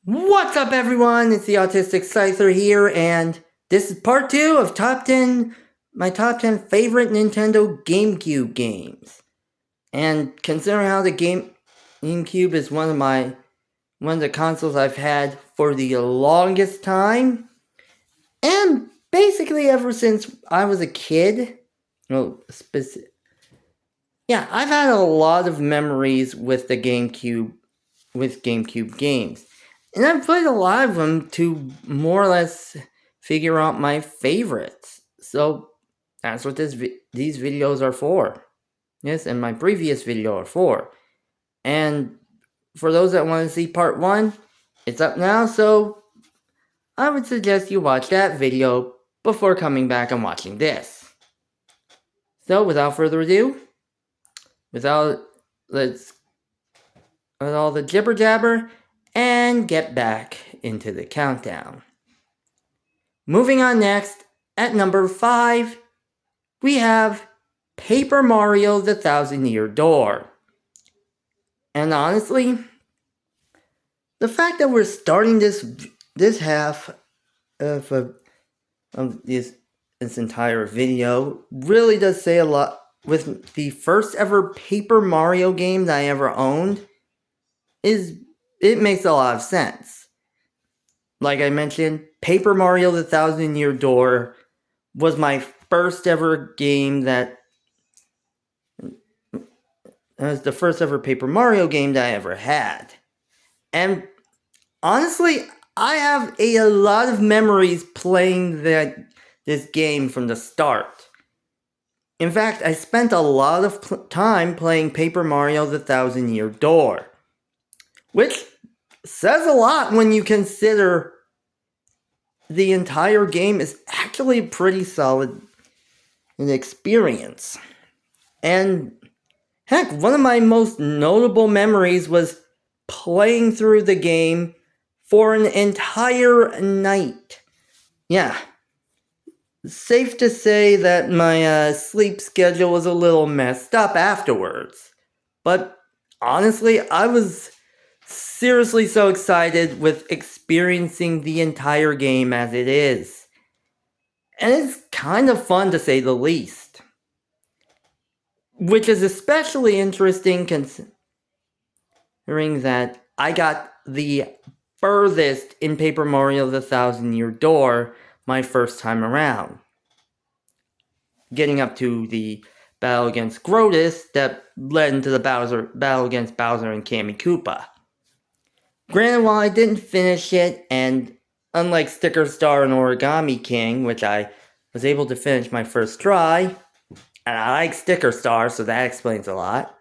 What's up, everyone? It's the Autistic Scyther here, and this is part 2 of my top 10 favorite Nintendo GameCube games. And considering how the GameCube is one of the consoles I've had for the longest time, and basically ever since I was a kid, I've had a lot of memories with the GameCube, with GameCube games. And I've played a lot of them to more or less figure out my favorites. So that's what these videos are for. Yes, and my previous video are for. And for those that want to see part 1, it's up now, so I would suggest you watch that video before coming back and watching this. So without further ado, with all the jibber jabber, and get back into the countdown. Moving on next, at number 5, we have Paper Mario: The Thousand-Year Door. And honestly, the fact that we're starting this half of this entire video really does say a lot. With the first ever Paper Mario game that I ever owned, it makes a lot of sense. Like I mentioned, Paper Mario: The Thousand-Year Door was my first ever game that was the first ever Paper Mario game that I ever had. And honestly, I have a lot of memories playing this game from the start. In fact, I spent a lot of time playing Paper Mario: The Thousand-Year Door, which says a lot when you consider the entire game is actually a pretty solid experience. And heck, one of my most notable memories was playing through the game for an entire night. Yeah, safe to say that my sleep schedule was a little messed up afterwards. But honestly, I was seriously so excited with experiencing the entire game as it is. And it's kind of fun to say the least. Which is especially interesting considering that I got the furthest in Paper Mario: The Thousand-Year Door my first time around. Getting up to the battle against Grotus that led into the battle against Bowser and Kammy Koopa. Granted, while I didn't finish it, and unlike Sticker Star and Origami King, which I was able to finish my first try, and I like Sticker Star, so that explains a lot.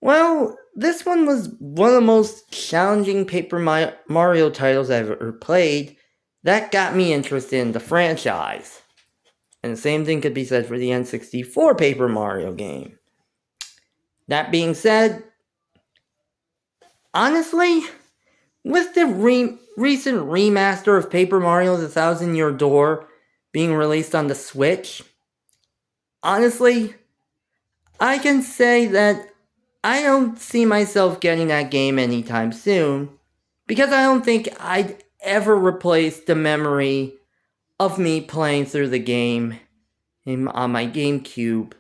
Well, this one was one of the most challenging Paper Mario titles I've ever played that got me interested in the franchise. And the same thing could be said for the N64 Paper Mario game. That being said, honestly, with the recent remaster of Paper Mario: The Thousand-Year Door being released on the Switch, honestly, I can say that I don't see myself getting that game anytime soon, because I don't think I'd ever replace the memory of me playing through the game on my GameCube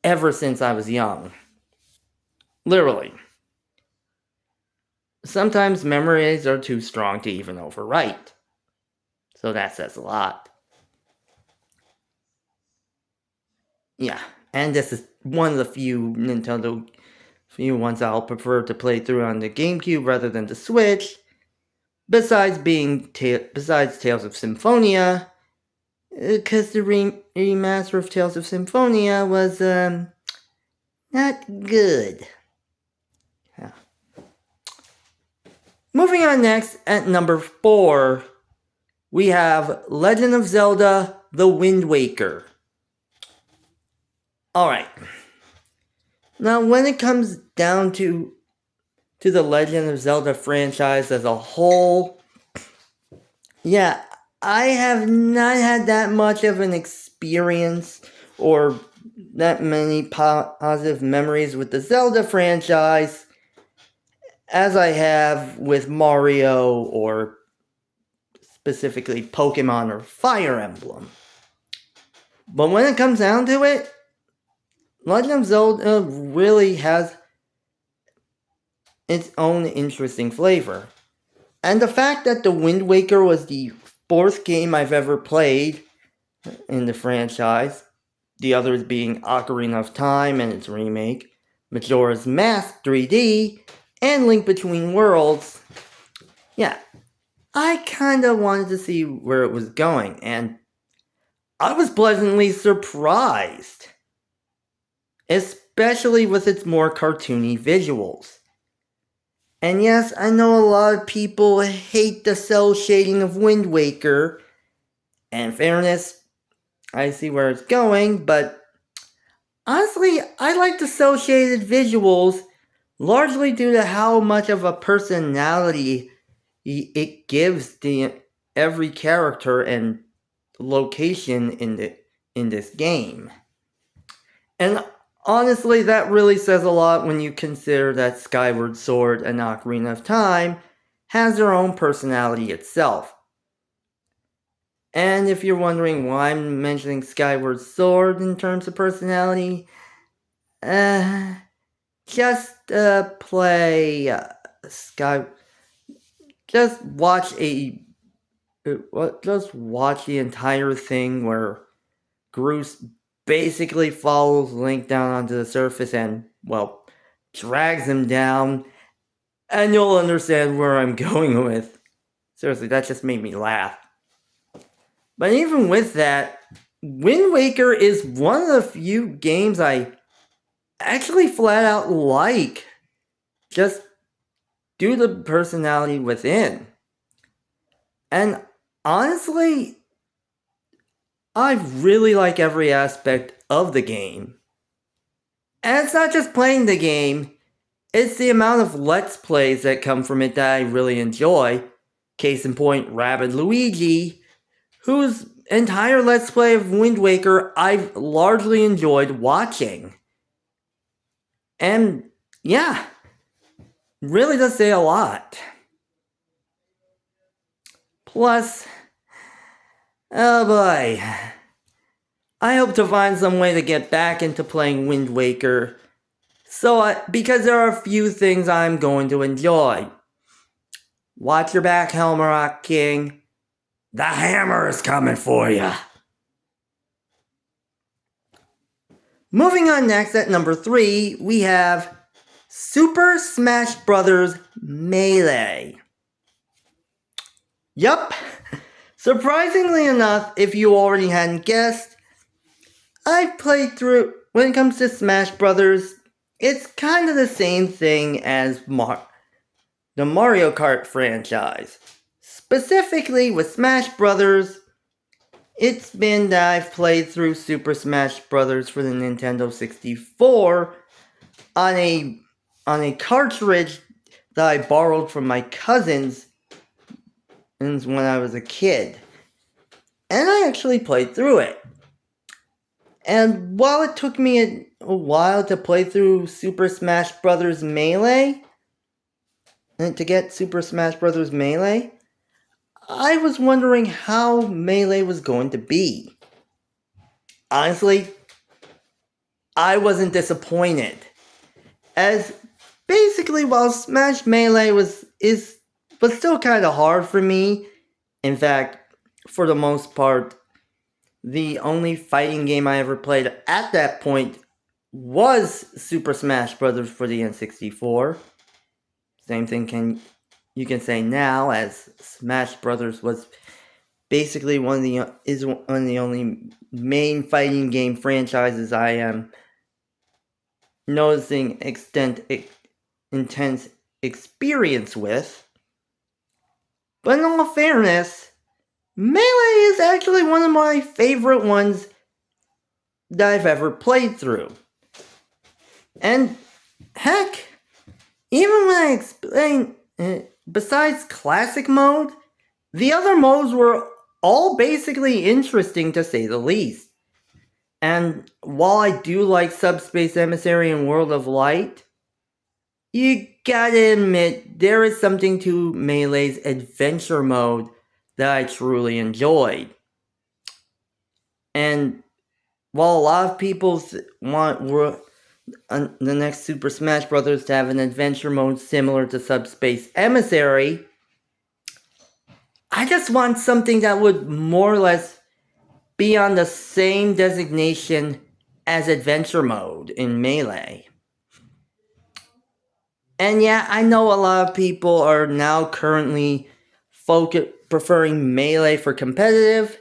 ever since I was young. Literally. Sometimes memories are too strong to even overwrite. So that says a lot. Yeah, and this is one of the few ones I'll prefer to play through on the GameCube rather than the Switch. Besides Tales of Symphonia, because the remaster of Tales of Symphonia was not good. Yeah. Moving on next, at number 4, we have Legend of Zelda: The Wind Waker. Alright. Now, when it comes down to the Legend of Zelda franchise as a whole, yeah, I have not had that much of an experience or that many positive memories with the Zelda franchise, as I have with Mario or specifically Pokemon or Fire Emblem. But when it comes down to it, Legend of Zelda really has its own interesting flavor. And the fact that The Wind Waker was the 4th game I've ever played in the franchise, the others being Ocarina of Time and its remake, Majora's Mask 3D, and Link Between Worlds, yeah, I kinda wanted to see where it was going, and I was pleasantly surprised, especially with its more cartoony visuals. And yes, I know a lot of people hate the cell shading of Wind Waker, and in fairness, I see where it's going, but honestly, I like the cell shaded visuals largely due to how much of a personality it gives every character and location in this game. And honestly, that really says a lot when you consider that Skyward Sword and Ocarina of Time has their own personality itself. And if you're wondering why I'm mentioning Skyward Sword in terms of personality, just play Sky. Just watch just watch the entire thing where Groose basically follows Link down onto the surface and, well, drags him down, and you'll understand where I'm going with. Seriously, that just made me laugh. But even with that, Wind Waker is one of the few games I actually flat out like, just due to the personality within. And honestly, I really like every aspect of the game. And it's not just playing the game, it's the amount of Let's Plays that come from it that I really enjoy. Case in point, Rabbid Luigi, whose entire Let's Play of Wind Waker I've largely enjoyed watching. And yeah, really does say a lot. Plus, oh boy, I hope to find some way to get back into playing Wind Waker. Because there are a few things I'm going to enjoy. Watch your back, Helmrock King. The hammer is coming for you. Moving on next at number 3, we have Super Smash Bros. Melee. Yup, surprisingly enough, if you already hadn't guessed, I've played through, when it comes to Smash Bros., it's kind of the same thing as the Mario Kart franchise. Specifically with Smash Bros., it's been that I've played through Super Smash Bros. For the Nintendo 64 on a cartridge that I borrowed from my cousins when I was a kid. And I actually played through it. And while it took me a while to play through Super Smash Bros. Melee, and to get Super Smash Bros. Melee, I was wondering how Melee was going to be. Honestly, I wasn't disappointed. As basically, while Smash Melee was still kind of hard for me, in fact, for the most part, the only fighting game I ever played at that point was Super Smash Bros. For the N64. Same thing you can say now, as Smash Bros. Was basically one of the only main fighting game franchises I am noticing intense experience with. But in all fairness, Melee is actually one of my favorite ones that I've ever played through. And heck, even when I explain, besides classic mode, the other modes were all basically interesting to say the least. And while I do like Subspace Emissary and World of Light, you gotta admit, there is something to Melee's adventure mode that I truly enjoyed. And while a lot of people want the next Super Smash Bros. To have an adventure mode similar to Subspace Emissary, I just want something that would more or less be on the same designation as adventure mode in Melee. And yeah, I know a lot of people are now currently preferring Melee for competitive.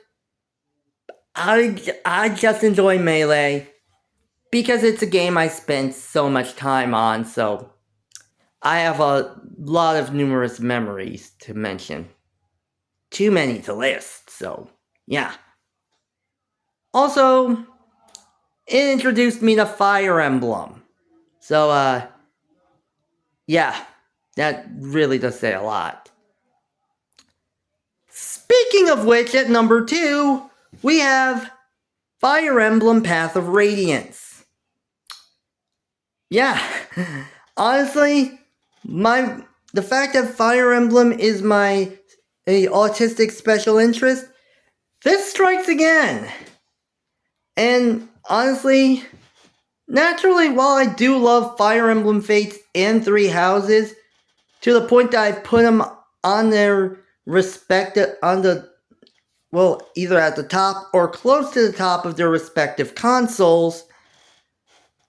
I just enjoy Melee because it's a game I spent so much time on, so I have a lot of numerous memories to mention. Too many to list, so yeah. Also, it introduced me to Fire Emblem. So, yeah, that really does say a lot. Speaking of which, at number 2, we have Fire Emblem Path of Radiance. Yeah, honestly, the fact that Fire Emblem is my autistic special interest, this strikes again. And honestly, naturally, while I do love Fire Emblem Fates and Three Houses, to the point that I put them on their respective, either at the top or close to the top of their respective consoles,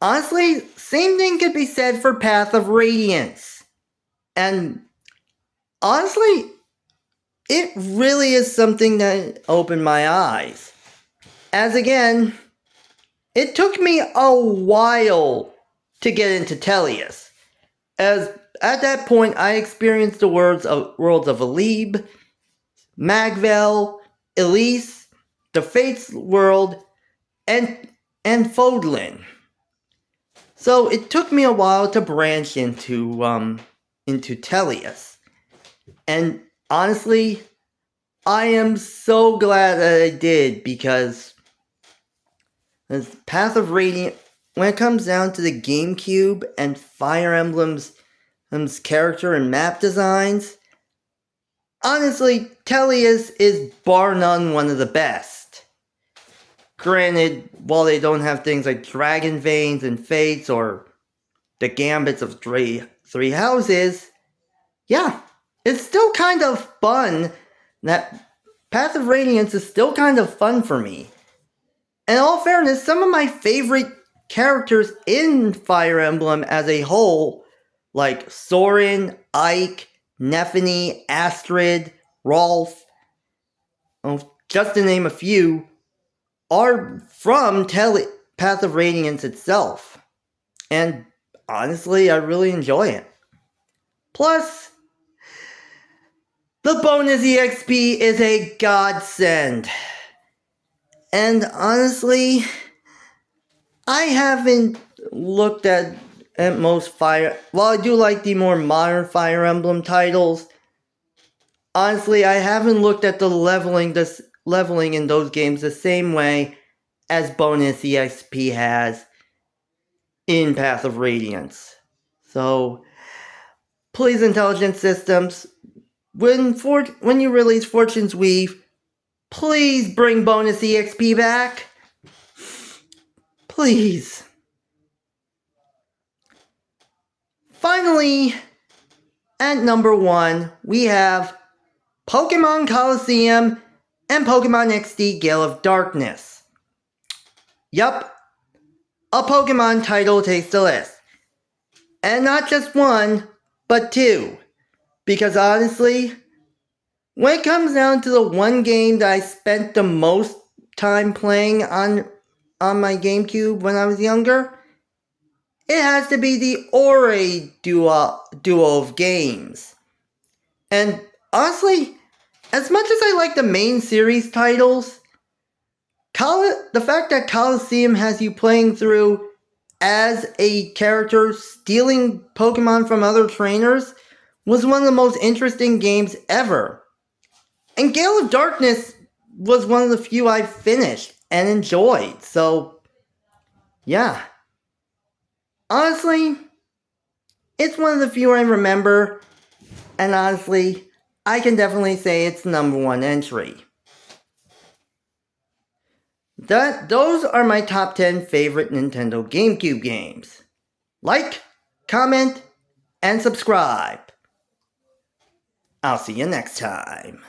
honestly, same thing could be said for Path of Radiance. And honestly, it really is something that opened my eyes. As again, it took me a while to get into Tellius, as at that point I experienced the worlds of Alib, Magvel, Elise, the Fates world, and Fodlan. So it took me a while to branch into Tellius. And honestly, I am so glad that I did, because Path of Radiance, when it comes down to the GameCube and Fire Emblem's character and map designs, honestly, Tellius is bar none one of the best. Granted, while they don't have things like Dragon Veins and Fates or the Gambits of Three Houses, yeah, it's still kind of fun. That Path of Radiance is still kind of fun for me. In all fairness, some of my favorite characters in Fire Emblem as a whole, like Soren, Ike, Nephany, Astrid, Rolf, just to name a few, are from Path of Radiance itself. And honestly, I really enjoy it. Plus, the bonus EXP is a godsend. And honestly, I haven't looked at most while I do like the more modern Fire Emblem titles, honestly, I haven't looked at the leveling in those games the same way as bonus EXP has in Path of Radiance. So, please, Intelligent Systems, when you release Fortune's Weave, please bring bonus EXP back. Please. Finally, at number 1, we have Pokemon Colosseum and Pokemon XD Gale of Darkness. Yup, a Pokemon title takes the list. And not just one, but 2. Because honestly, when it comes down to the one game that I spent the most time playing on my GameCube when I was younger, it has to be the Ori duo of games. And honestly, as much as I like the main series titles, the fact that Colosseum has you playing through as a character stealing Pokemon from other trainers was one of the most interesting games ever. And Gale of Darkness was one of the few I finished and enjoyed, so yeah. Honestly, It's one of the few I remember, and honestly, I can definitely say it's number one entry. Those are my top 10 favorite Nintendo GameCube games. Like, comment, and subscribe. I'll see you next time.